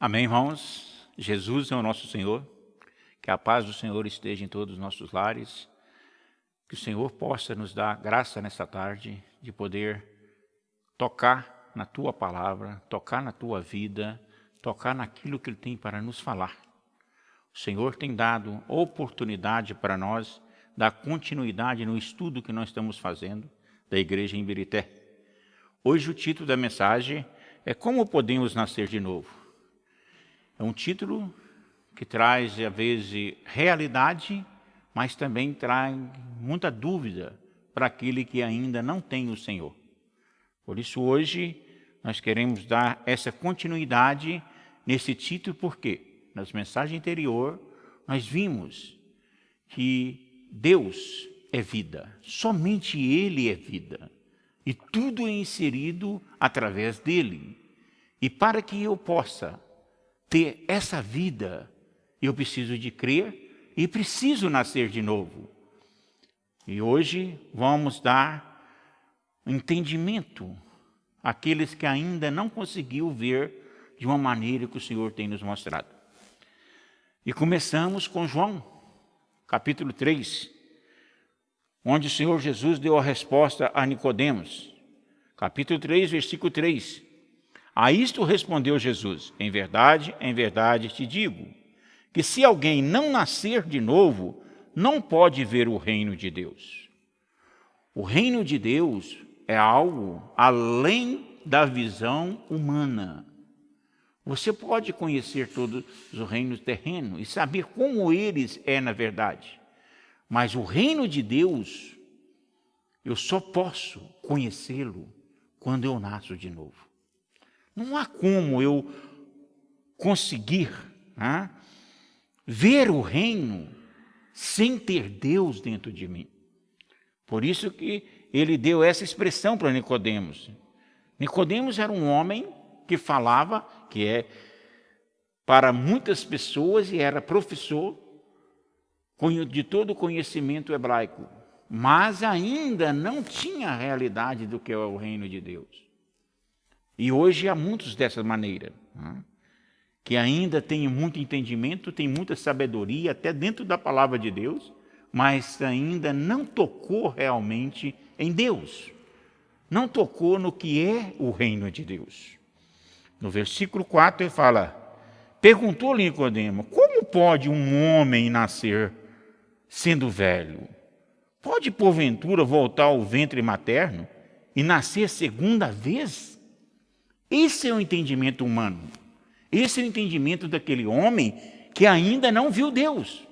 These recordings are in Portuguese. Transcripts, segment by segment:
Amém, irmãos? Jesus é o nosso Senhor. Que a paz do Senhor esteja em todos os nossos lares. Que o Senhor possa nos dar graça nessa tarde de poder tocar na Tua palavra, tocar na Tua vida, tocar naquilo que Ele tem para nos falar. O Senhor tem dado oportunidade para nós dar continuidade no estudo que nós estamos fazendo da igreja em Birité. Hoje o título da mensagem é Como Podemos Nascer de Novo. É um título que traz, às vezes, realidade, mas também traz muita dúvida para aquele que ainda não tem o Senhor. Por isso, hoje, nós queremos dar essa continuidade nesse título, porque nas mensagens anteriores, nós vimos que Deus é vida, somente Ele é vida, e tudo é inserido através dEle. E para que eu possa ter essa vida, eu preciso de crer e preciso nascer de novo. E hoje vamos dar entendimento àqueles que ainda não conseguiu ver de uma maneira que o Senhor tem nos mostrado. E começamos com João, capítulo 3, onde o Senhor Jesus deu a resposta a Nicodemos. Capítulo 3, versículo 3. A isto respondeu Jesus: em verdade te digo, que se alguém não nascer de novo, não pode ver o reino de Deus. O reino de Deus é algo além da visão humana. Você pode conhecer todos os reinos terrenos e saber como eles é na verdade. Mas o reino de Deus, eu só posso conhecê-lo quando eu nasço de novo. Não há como eu conseguir ver o reino sem ter Deus dentro de mim. Por isso que ele deu essa expressão para Nicodemos. Nicodemos era um homem que falava, que é para muitas pessoas, e era professor de todo o conhecimento hebraico, mas ainda não tinha a realidade do que é o reino de Deus. E hoje há muitos dessa maneira, que ainda têm muito entendimento, têm muita sabedoria, até dentro da palavra de Deus, mas ainda não tocou realmente em Deus. Não tocou no que é o reino de Deus. No versículo 4 ele fala, perguntou-lhe Nicodemo, como pode um homem nascer sendo velho? Pode porventura voltar ao ventre materno e nascer segunda vez? Esse é o entendimento humano. Esse é o entendimento daquele homem que ainda não viu Deus.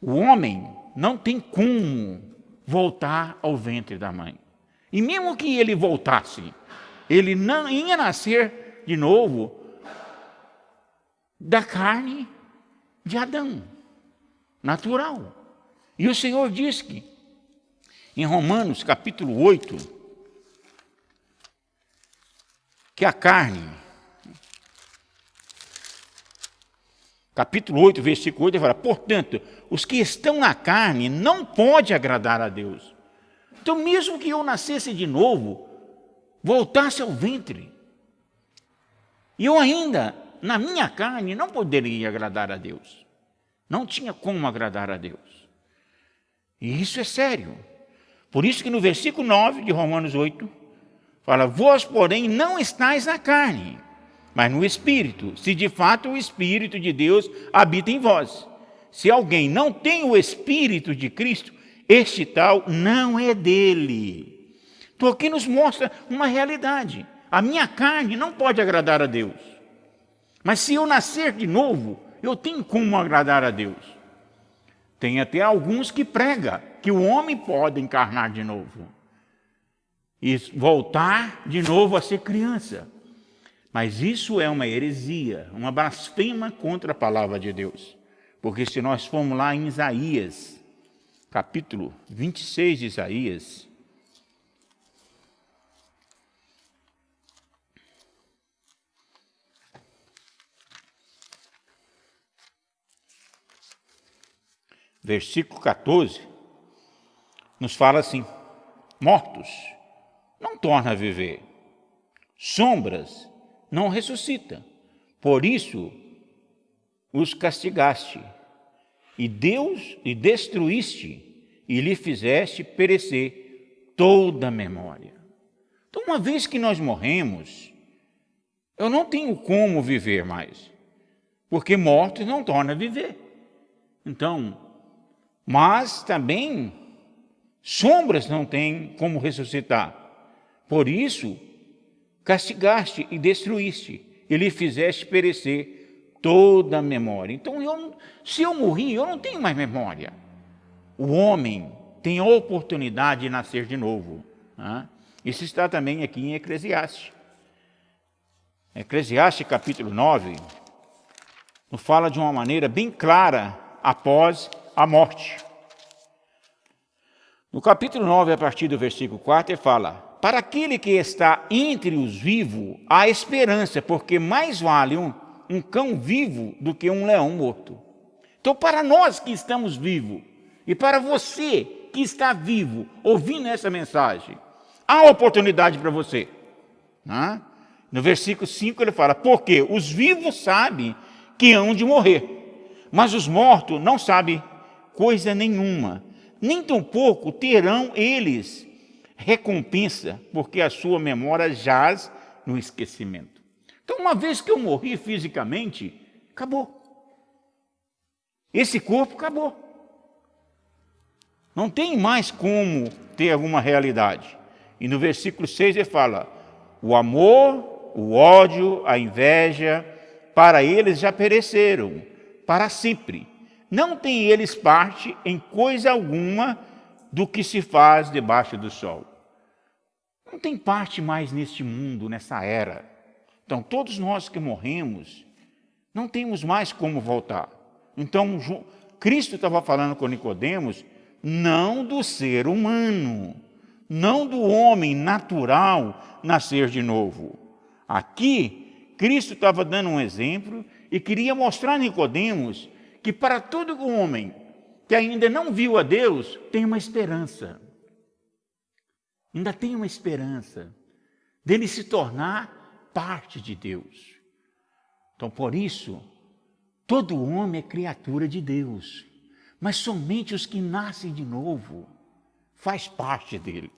O homem não tem como voltar ao ventre da mãe. E mesmo que ele voltasse, ele não ia nascer de novo da carne de Adão, natural. E o Senhor diz que, em Romanos capítulo 8, que a carne, capítulo 8, versículo 8, ele fala, portanto, os que estão na carne não podem agradar a Deus. Então, mesmo que eu nascesse de novo, voltasse ao ventre, e eu ainda, na minha carne, não poderia agradar a Deus. Não tinha como agradar a Deus. E isso é sério. Por isso que no versículo 9 de Romanos 8, fala, vós, porém, não estáis na carne, mas no Espírito, se de fato o Espírito de Deus habita em vós. Se alguém não tem o Espírito de Cristo, este tal não é dele. Então aqui nos mostra uma realidade. A minha carne não pode agradar a Deus. Mas se eu nascer de novo, eu tenho como agradar a Deus. Tem até alguns que pregam que o homem pode encarnar de novo e voltar de novo a ser criança. Mas isso é uma heresia, uma blasfema contra a palavra de Deus. Porque se nós formos lá em Isaías, capítulo 26 de Isaías, versículo 14, nos fala assim, mortos não torna a viver, sombras não ressuscita, Por isso os castigaste, e destruíste, e lhe fizeste perecer toda a memória. Então, uma vez que nós morremos, eu não tenho como viver mais, porque morto não torna a viver. Então, mas também sombras não têm como ressuscitar. Por isso, castigaste e destruíste, e lhe fizeste perecer toda a memória. Então, se eu morri, eu não tenho mais memória. O homem tem a oportunidade de nascer de novo. Né? Isso está também aqui em Eclesiastes. Eclesiastes capítulo 9, nos fala de uma maneira bem clara após a morte. No capítulo 9, a partir do versículo 4, ele fala: para aquele que está entre os vivos, há esperança, porque mais vale um cão vivo do que um leão morto. Então, para nós que estamos vivos, e para você que está vivo, ouvindo essa mensagem, há oportunidade para você. Né? No versículo 5 ele fala: porque os vivos sabem que hão de morrer, mas os mortos não sabem coisa nenhuma, nem tampouco terão eles recompensa, porque a sua memória jaz no esquecimento. Então, uma vez que eu morri fisicamente, acabou. Esse corpo acabou. Não tem mais como ter alguma realidade. E no versículo 6 ele fala: o amor, o ódio, a inveja, para eles já pereceram, para sempre. Não têm eles parte em coisa alguma do que se faz debaixo do sol. Não tem parte mais neste mundo, nessa era. Então, todos nós que morremos, não temos mais como voltar. Então, Cristo estava falando com Nicodemos, não do ser humano, não do homem natural nascer de novo. Aqui, Cristo estava dando um exemplo e queria mostrar a Nicodemos que para todo homem que ainda não viu a Deus, tem uma esperança. Ainda tem uma esperança dele se tornar parte de Deus. Então, por isso, todo homem é criatura de Deus, mas somente os que nascem de novo faz parte dele.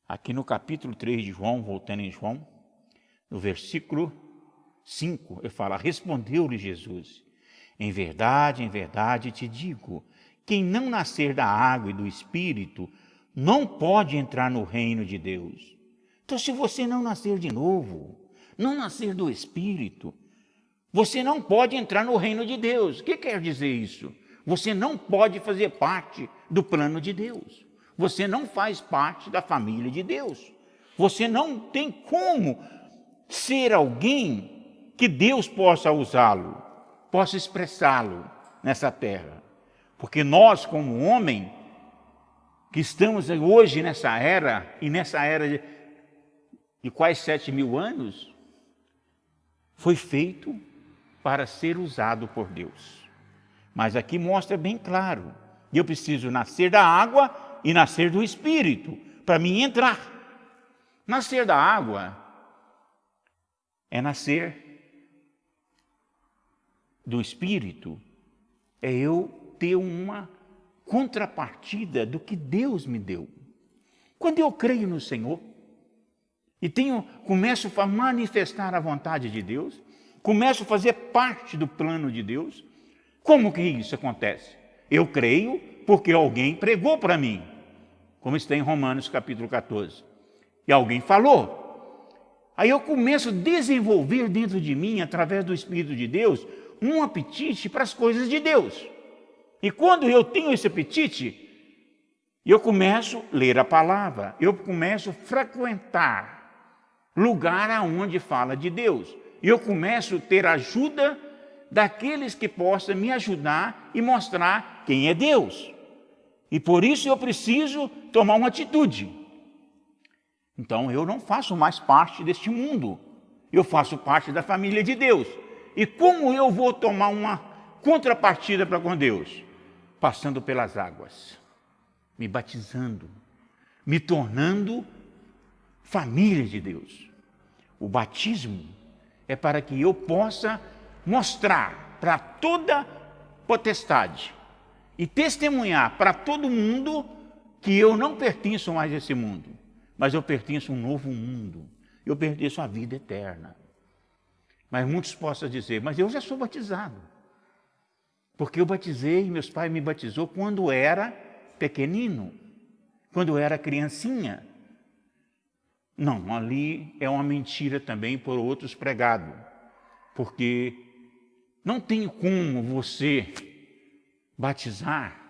Aqui no capítulo 3 de João, voltando em João, no versículo 5, ele fala: respondeu-lhe Jesus: em verdade te digo, quem não nascer da água e do Espírito não pode entrar no reino de Deus. Então, se você não nascer de novo, não nascer do Espírito, você não pode entrar no reino de Deus. O que quer dizer isso? Você não pode fazer parte do plano de Deus. Você não faz parte da família de Deus. Você não tem como ser alguém que Deus possa usá-lo, possa expressá-lo nessa terra. Porque nós, como homem, que estamos hoje nessa era, e nessa era de quase 7.000 anos, foi feito para ser usado por Deus. Mas aqui mostra bem claro, eu preciso nascer da água e nascer do Espírito, para mim entrar. Nascer da água é nascer do Espírito, é eu ter uma contrapartida do que Deus me deu. Quando eu creio no Senhor e começo a manifestar a vontade de Deus, começo a fazer parte do plano de Deus, como que isso acontece? Eu creio porque alguém pregou para mim, como está em Romanos capítulo 14. E alguém falou. Aí eu começo a desenvolver dentro de mim, através do Espírito de Deus, um apetite para as coisas de Deus. E quando eu tenho esse apetite, eu começo a ler a palavra, eu começo a frequentar lugar aonde fala de Deus. Eu começo a ter ajuda daqueles que possam me ajudar e mostrar quem é Deus. E por isso eu preciso tomar uma atitude. Então eu não faço mais parte deste mundo, eu faço parte da família de Deus. E como eu vou tomar uma contrapartida para com Deus? Passando pelas águas, me batizando, me tornando família de Deus. O batismo é para que eu possa mostrar para toda potestade e testemunhar para todo mundo que eu não pertenço mais a esse mundo, mas eu pertenço a um novo mundo. Eu pertenço à vida eterna. Mas muitos possam dizer, mas eu já sou batizado. Porque eu batizei, meus pais me batizou quando era pequenino, quando era criancinha. Não, ali é uma mentira também por outros pregados. Porque não tem como você batizar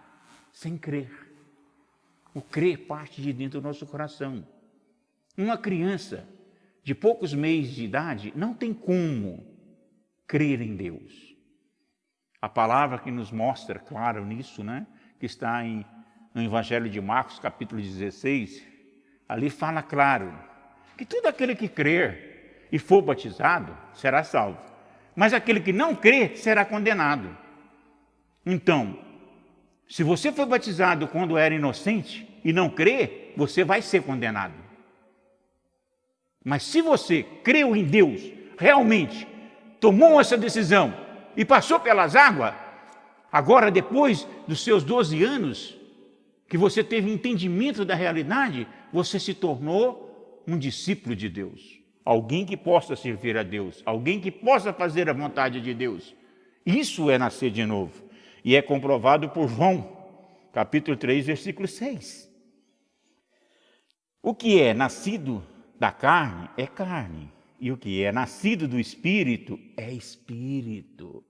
sem crer. O crer parte de dentro do nosso coração. Uma criança de poucos meses de idade não tem como crer em Deus. A palavra que nos mostra, claro, nisso, né? Que está no Evangelho de Marcos, capítulo 16, ali fala claro que todo aquele que crer e for batizado será salvo. Mas aquele que não crer será condenado. Então, se você foi batizado quando era inocente e não crê, você vai ser condenado. Mas se você creu em Deus, realmente tomou essa decisão e passou pelas águas, agora depois dos seus 12 anos, que você teve entendimento da realidade, você se tornou um discípulo de Deus. Alguém que possa servir a Deus, alguém que possa fazer a vontade de Deus. Isso é nascer de novo. E é comprovado por João, capítulo 3, versículo 6. O que é nascido da carne é carne, e o que é nascido do Espírito é Espírito.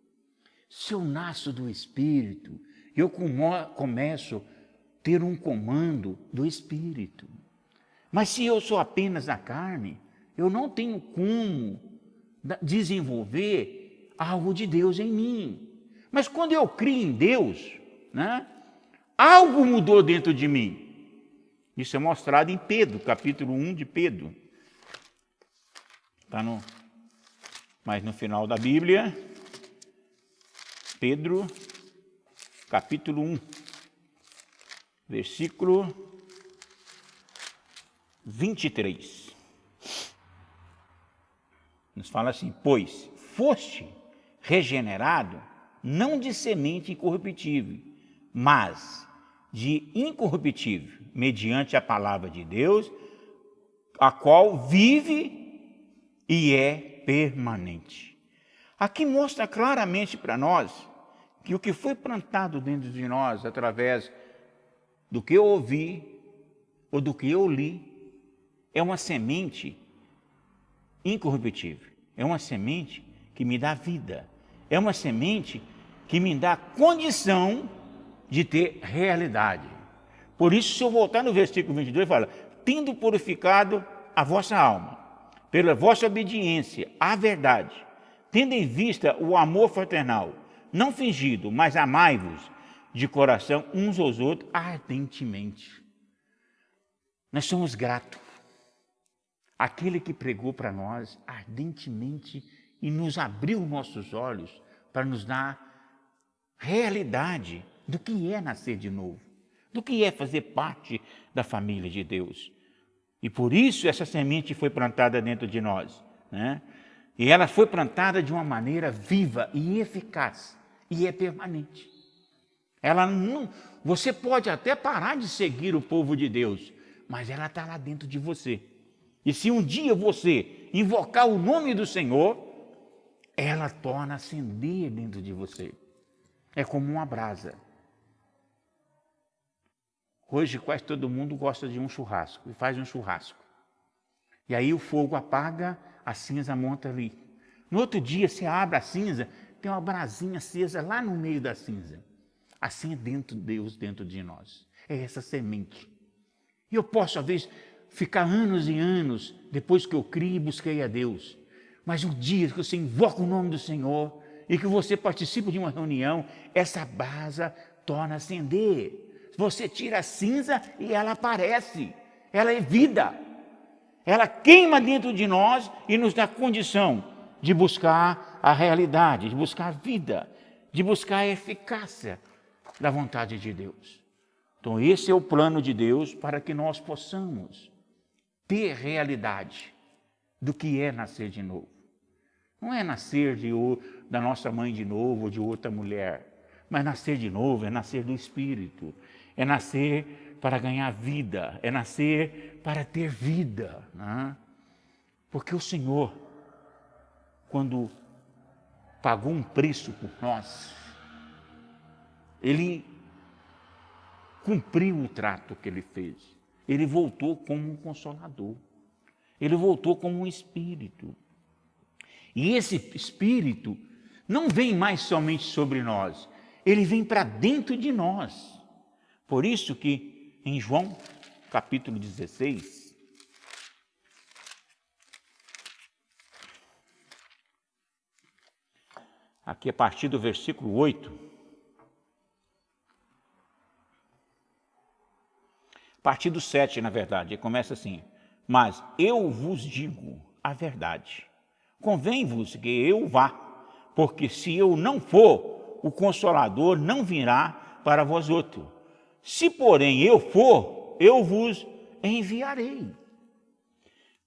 Se eu nasço do Espírito, eu começo a ter um comando do Espírito. Mas se eu sou apenas da carne, eu não tenho como desenvolver algo de Deus em mim. Mas quando eu crio em Deus, né, algo mudou dentro de mim. Isso é mostrado em Pedro, capítulo 1 de Pedro. Está mas no final da Bíblia, Pedro, capítulo 1, versículo 23. Nos fala assim, pois foste regenerado, não de semente incorruptível, mas de incorruptível, mediante a palavra de Deus, a qual vive e é permanente. Aqui mostra claramente para nós que o que foi plantado dentro de nós, através do que eu ouvi ou do que eu li, é uma semente incorruptível. É uma semente que me dá vida. É uma semente que me dá condição de ter realidade. Por isso, se eu voltar no versículo 22, fala, tendo purificado a vossa alma, pela vossa obediência à verdade, tendo em vista o amor fraternal, não fingido, mas amai-vos de coração uns aos outros ardentemente. Nós somos gratos. Aquele que pregou para nós ardentemente e nos abriu nossos olhos para nos dar realidade do que é nascer de novo, do que é fazer parte da família de Deus. E por isso essa semente foi plantada dentro de nós, né? E ela foi plantada de uma maneira viva e eficaz, e é permanente. Ela não, você pode até parar de seguir o povo de Deus, mas ela está lá dentro de você. E se um dia você invocar o nome do Senhor, ela torna a acender dentro de você. É como uma brasa. Hoje quase todo mundo gosta de um churrasco, e faz um churrasco. E aí o fogo apaga, a cinza monta ali. No outro dia você abre a cinza, tem uma brasinha acesa lá no meio da cinza. Assim é dentro de Deus, dentro de nós. É essa semente. E eu posso, às vezes, ficar anos e anos depois que eu criei e busquei a Deus. Mas um dia que você invoca o nome do Senhor e que você participa de uma reunião, essa brasa torna a acender. Você tira a cinza e ela aparece. Ela é vida. Ela queima dentro de nós e nos dá condição de buscar a realidade, de buscar a vida, de buscar a eficácia da vontade de Deus. Então esse é o plano de Deus para que nós possamos ter realidade do que é nascer de novo. Não é nascer da nossa mãe de novo ou de outra mulher, mas nascer de novo é nascer do Espírito, é nascer para ganhar vida, é nascer para ter vida, né? Porque o Senhor, quando pagou um preço por nós, Ele cumpriu o trato que Ele fez. Ele voltou como um consolador. Ele voltou como um Espírito. E esse Espírito não vem mais somente sobre nós, ele vem para dentro de nós. Por isso que em João, capítulo 16, aqui a partir do versículo 8, a partir do 7, na verdade, começa assim: mas eu vos digo a verdade, convém-vos que eu vá, porque se eu não for, o Consolador não virá para vós outros. Se, porém, eu for, eu vos enviarei.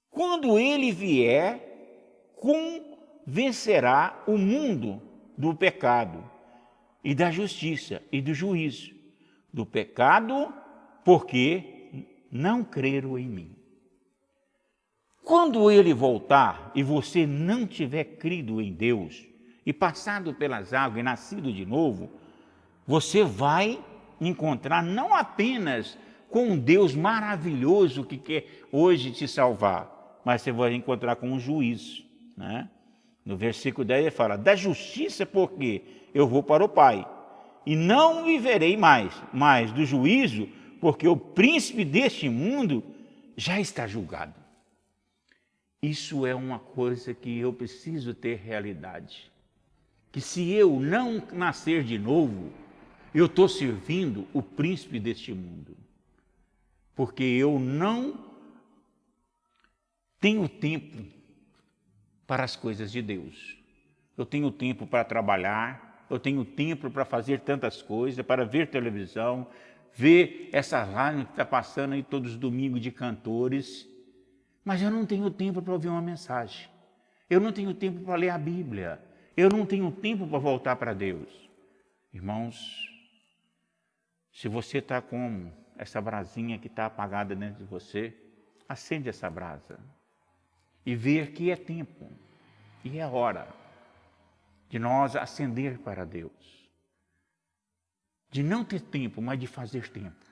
Quando ele vier, convencerá o mundo do pecado e da justiça e do juízo. Do pecado, porque não creram em mim. Quando ele voltar e você não tiver crido em Deus e passado pelas águas e nascido de novo, você vai encontrar não apenas com um Deus maravilhoso que quer hoje te salvar, mas você vai encontrar com um juízo, né? No versículo 10 ele fala: da justiça, porque eu vou para o Pai, e não viverei mais, mas do juízo, porque o príncipe deste mundo já está julgado. Isso é uma coisa que eu preciso ter realidade. Que se eu não nascer de novo, eu estou servindo o príncipe deste mundo. Porque eu não tenho tempo para as coisas de Deus. Eu tenho tempo para trabalhar, eu tenho tempo para fazer tantas coisas, para ver televisão, ver essa live que está passando aí todos os domingos de cantores, mas eu não tenho tempo para ouvir uma mensagem. Eu não tenho tempo para ler a Bíblia. Eu não tenho tempo para voltar para Deus. Irmãos, se você está com essa brasinha que está apagada dentro de você, acende essa brasa e ver que é tempo e é hora de nós acender para Deus. De não ter tempo, mas de fazer tempo.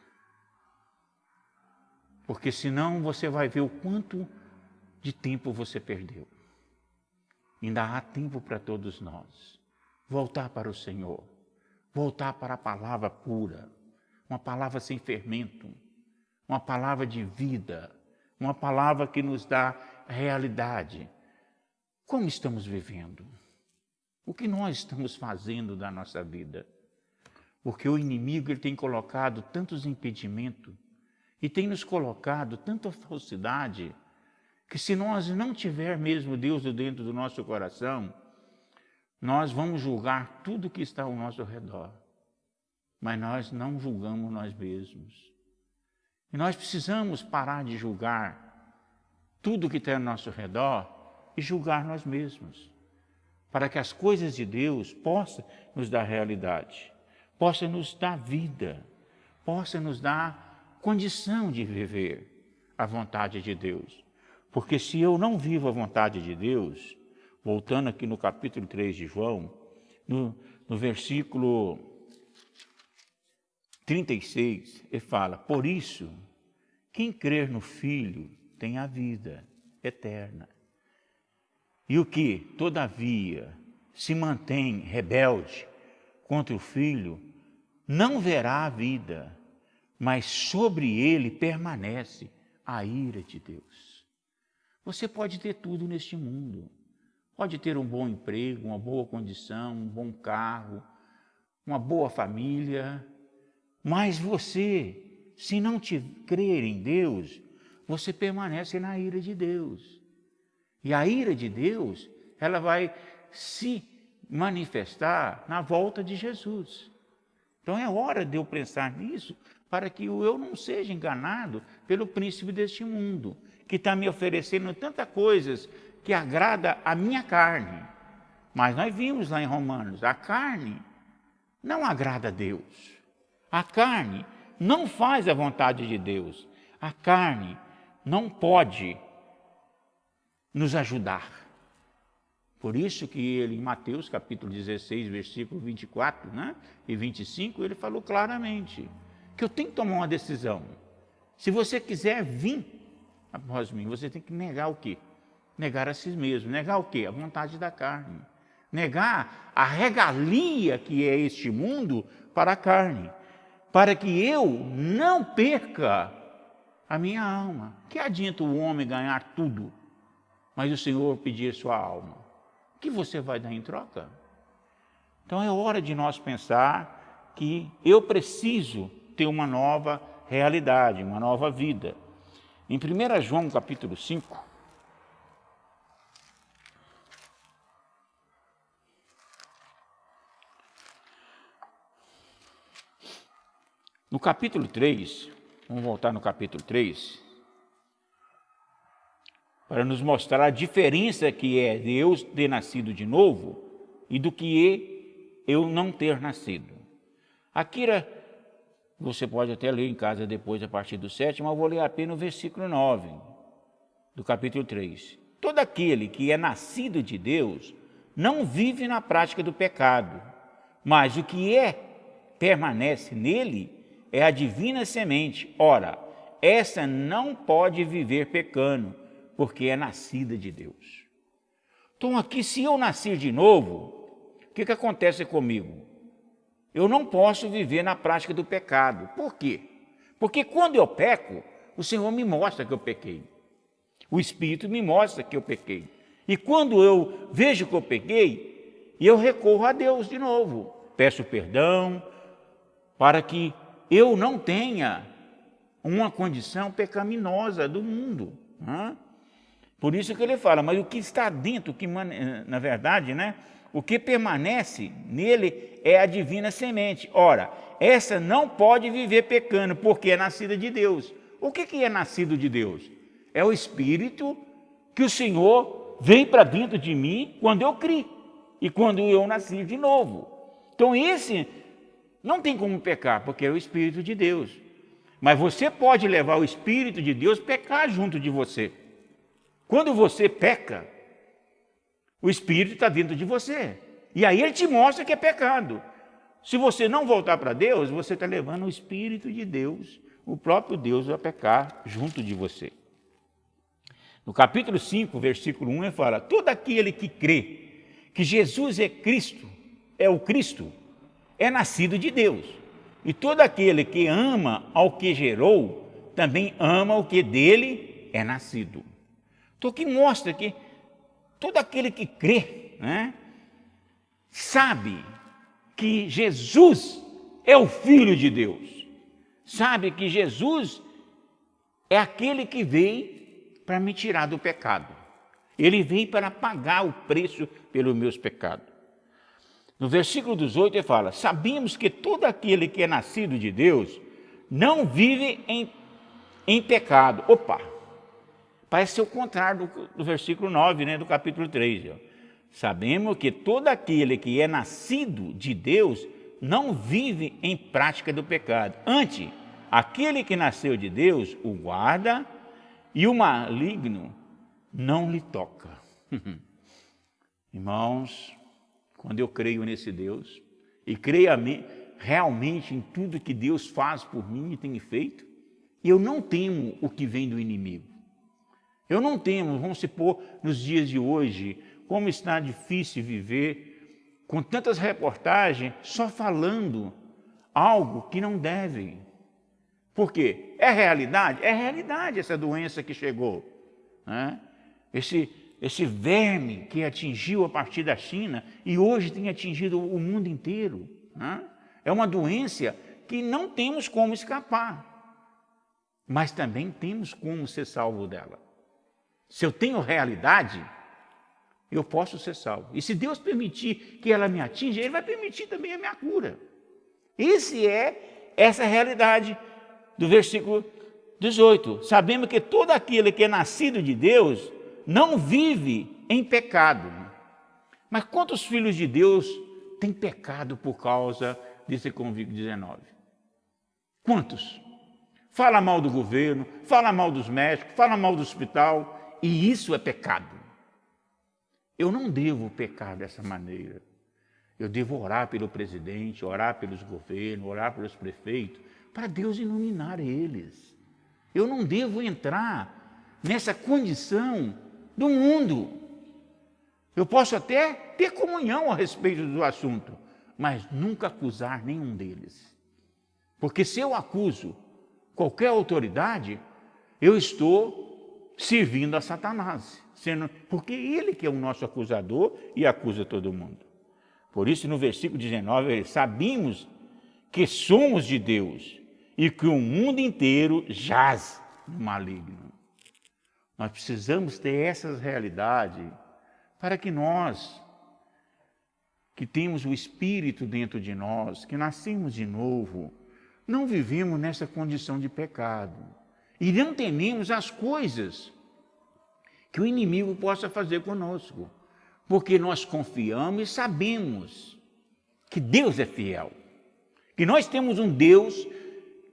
Porque senão você vai ver o quanto de tempo você perdeu. Ainda há tempo para todos nós. Voltar para o Senhor. Voltar para a palavra pura. Uma palavra sem fermento. Uma palavra de vida. Uma palavra que nos dá realidade. Como estamos vivendo? O que nós estamos fazendo da nossa vida? Porque o inimigo ele tem colocado tantos impedimentos e tem nos colocado tanta falsidade, que se nós não tiver mesmo Deus dentro do nosso coração, nós vamos julgar tudo que está ao nosso redor. Mas nós não julgamos nós mesmos. E nós precisamos parar de julgar tudo que está ao nosso redor e julgar nós mesmos, para que as coisas de Deus possam nos dar realidade, possam nos dar vida, possam nos dar condição de viver a vontade de Deus. Porque se eu não vivo a vontade de Deus, voltando aqui no capítulo 3 de João, no versículo 36, ele fala: por isso, quem crer no Filho tem a vida eterna. E o que, todavia, se mantém rebelde contra o Filho, não verá a vida, mas sobre ele permanece a ira de Deus. Você pode ter tudo neste mundo. Pode ter um bom emprego, uma boa condição, um bom carro, uma boa família. Mas você, se não te crer em Deus, você permanece na ira de Deus. E a ira de Deus, ela vai se manifestar na volta de Jesus. Então é hora de eu pensar nisso, para que eu não seja enganado pelo príncipe deste mundo, que está me oferecendo tantas coisas que agrada a minha carne. Mas nós vimos lá em Romanos, a carne não agrada a Deus. A carne não faz a vontade de Deus. A carne não pode nos ajudar. Por isso que ele, em Mateus capítulo 16, versículo 24, e 25, ele falou claramente que eu tenho que tomar uma decisão. Se você quiser vir após mim, você tem que negar o quê? Negar a si mesmo. Negar o quê? A vontade da carne. Negar a regalia que é este mundo para a carne. Para que eu não perca a minha alma. Que adianta o homem ganhar tudo, mas o Senhor pedir sua alma? O que você vai dar em troca? Então é hora de nós pensar que eu preciso ter uma nova realidade, uma nova vida. Em 1 João capítulo 5, no capítulo 3, vamos voltar no capítulo 3, para nos mostrar a diferença que é de eu ter nascido de novo e do que eu não ter nascido. Aqui, você pode até ler em casa depois, a partir do 7, mas eu vou ler apenas o versículo 9 do capítulo 3. Todo aquele que é nascido de Deus não vive na prática do pecado, mas o que permanece nele é a divina semente. Ora, essa não pode viver pecando, porque é nascida de Deus. Então aqui, se eu nascer de novo, o que acontece comigo? Eu não posso viver na prática do pecado. Por quê? Porque quando eu peco, o Senhor me mostra que eu pequei. O Espírito me mostra que eu pequei. E quando eu vejo que eu pequei, eu recorro a Deus de novo. Peço perdão para que eu não tenha uma condição pecaminosa do mundo. Por isso que ele fala, mas o que está dentro, na verdade, o que permanece nele é a divina semente. Ora, essa não pode viver pecando, porque é nascida de Deus. O que é nascido de Deus? É o Espírito que o Senhor veio para dentro de mim quando eu criei e quando eu nasci de novo. Então esse não tem como pecar, porque é o Espírito de Deus. Mas você pode levar o Espírito de Deus pecar junto de você. Quando você peca, o Espírito está dentro de você. E aí ele te mostra que é pecado. Se você não voltar para Deus, você está levando o Espírito de Deus, o próprio Deus, a pecar junto de você. No capítulo 5, versículo 1, ele fala, todo aquele que crê que Jesus é Cristo, é o Cristo, é nascido de Deus. E todo aquele que ama ao que gerou, também ama o que dele é nascido. Então aqui mostra que todo aquele que crê, sabe que Jesus é o Filho de Deus. Sabe que Jesus é aquele que veio para me tirar do pecado. Ele veio para pagar o preço pelos meus pecados. No versículo 18 ele fala, sabemos que todo aquele que é nascido de Deus não vive em pecado. Opa! Parece ser o contrário do versículo 9, do capítulo 3. Sabemos que todo aquele que é nascido de Deus não vive em prática do pecado. Antes, aquele que nasceu de Deus o guarda e o maligno não lhe toca. Irmãos, quando eu creio nesse Deus e creio realmente em tudo que Deus faz por mim e tem feito, eu não temo o que vem do inimigo. Eu não temo, vamos supor, nos dias de hoje, como está difícil viver com tantas reportagens só falando algo que não deve. Por quê? É realidade? É realidade essa doença que chegou. Esse verme que atingiu a partir da China e hoje tem atingido o mundo inteiro. É uma doença que não temos como escapar, mas também temos como ser salvo dela. Se eu tenho realidade, eu posso ser salvo. E se Deus permitir que ela me atinja, Ele vai permitir também a minha cura. Essa é a realidade do versículo 18. Sabemos que todo aquele que é nascido de Deus não vive em pecado. Mas quantos filhos de Deus têm pecado por causa desse Covid-19? Quantos? Fala mal do governo, fala mal dos médicos, fala mal do hospital, e isso é pecado. Eu não devo pecar dessa maneira. Eu devo orar pelo presidente, orar pelos governos, orar pelos prefeitos, para Deus iluminar eles. Eu não devo entrar nessa condição do mundo. Eu posso até ter comunhão a respeito do assunto, mas nunca acusar nenhum deles. Porque se eu acuso qualquer autoridade, eu estou servindo a Satanás, porque ele que é o nosso acusador e acusa todo mundo. Por isso, no versículo 19, sabemos que somos de Deus e que o mundo inteiro jaz no maligno. Nós precisamos ter essas realidades para que nós, que temos o Espírito dentro de nós, que nascemos de novo, não vivemos nessa condição de pecado e não tememos as coisas que o inimigo possa fazer conosco, porque nós confiamos e sabemos que Deus é fiel, que nós temos um Deus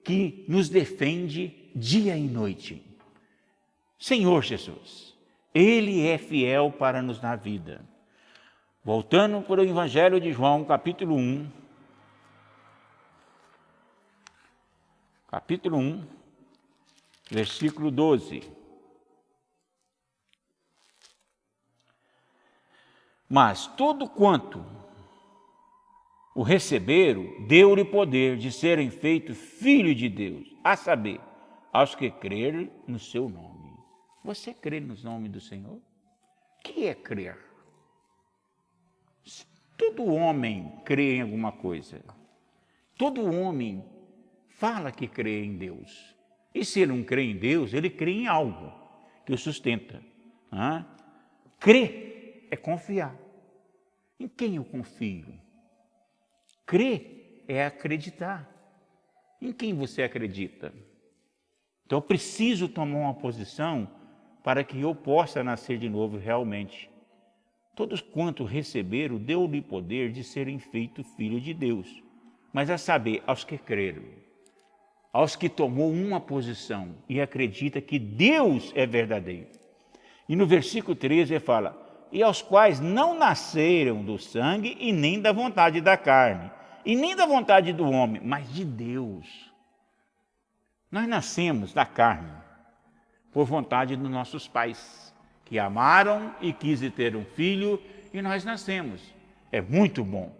que nos defende dia e noite. Senhor Jesus, Ele é fiel para nos dar vida. Voltando para o Evangelho de João, capítulo 1, versículo 12. Mas todo quanto o receberam, deu-lhe poder de serem feitos filhos de Deus, a saber, aos que crerem no seu nome. Você crê no nome do Senhor? O que é crer? Todo homem crê em alguma coisa. Todo homem fala que crê em Deus. E se ele não crê em Deus, ele crê em algo que o sustenta. Crer é confiar. Em quem eu confio? Crer é acreditar. Em quem você acredita? Então eu preciso tomar uma posição para que eu possa nascer de novo realmente. Todos quanto receberam, deu-lhe poder de serem feitos filhos de Deus. Mas a saber, aos que creram, aos que tomou uma posição e acredita que Deus é verdadeiro. E no versículo 13 ele fala, e aos quais não nasceram do sangue e nem da vontade da carne, e nem da vontade do homem, mas de Deus. Nós nascemos da carne por vontade dos nossos pais, que amaram e quis ter um filho, e nós nascemos. É muito bom,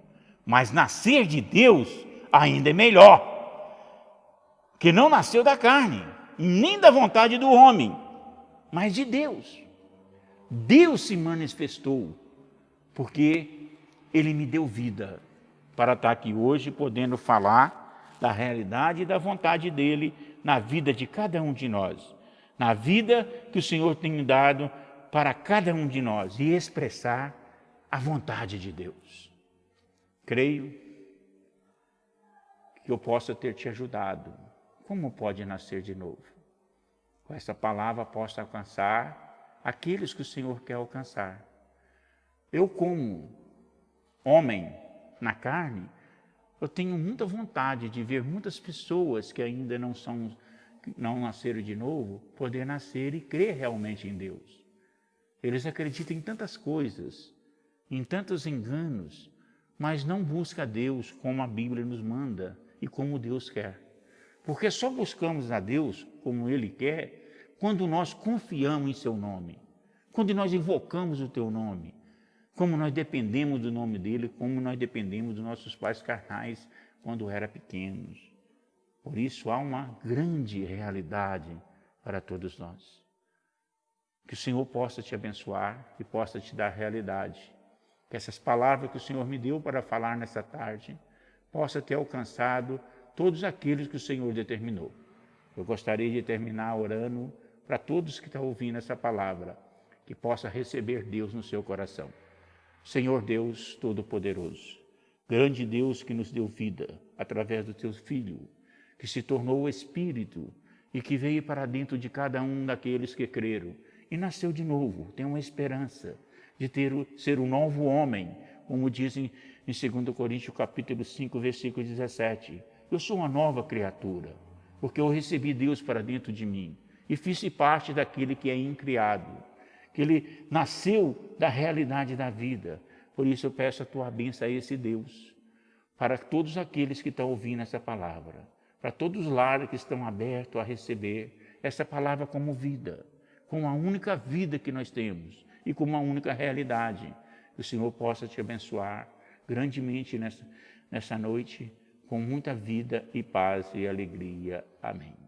mas nascer de Deus ainda é melhor, que não nasceu da carne, e nem da vontade do homem, mas de Deus. Deus se manifestou, porque Ele me deu vida, para estar aqui hoje podendo falar da realidade e da vontade dEle na vida de cada um de nós, na vida que o Senhor tem dado para cada um de nós, e expressar a vontade de Deus. Creio que eu possa ter te ajudado. Como pode nascer de novo? Com essa palavra possa alcançar aqueles que o Senhor quer alcançar. Eu, como homem na carne, eu tenho muita vontade de ver muitas pessoas que ainda não nasceram de novo, poder nascer e crer realmente em Deus. Eles acreditam em tantas coisas, em tantos enganos, mas não buscam a Deus como a Bíblia nos manda e como Deus quer. Porque só buscamos a Deus como Ele quer quando nós confiamos em Seu nome, quando nós invocamos o Teu nome, como nós dependemos do nome dEle, como nós dependemos dos nossos pais carnais quando eram pequenos. Por isso há uma grande realidade para todos nós. Que o Senhor possa te abençoar e possa te dar realidade. Que essas palavras que o Senhor me deu para falar nessa tarde possa ter alcançado todos aqueles que o Senhor determinou. Eu gostaria de terminar orando para todos que estão ouvindo essa palavra, que possa receber Deus no seu coração. Senhor Deus Todo-Poderoso, grande Deus que nos deu vida através do Teu Filho, que se tornou o Espírito e que veio para dentro de cada um daqueles que creram e nasceu de novo, tem uma esperança de ser um novo homem, como dizem em 2 Coríntios capítulo 5, versículo 17. Eu sou uma nova criatura, porque eu recebi Deus para dentro de mim e fiz parte daquele que é incriado, que ele nasceu da realidade da vida. Por isso eu peço a tua bênção a esse Deus, para todos aqueles que estão ouvindo essa palavra, para todos os lares que estão abertos a receber essa palavra como vida, como a única vida que nós temos e como a única realidade. Que o Senhor possa te abençoar grandemente nessa noite, com muita vida e paz e alegria. Amém.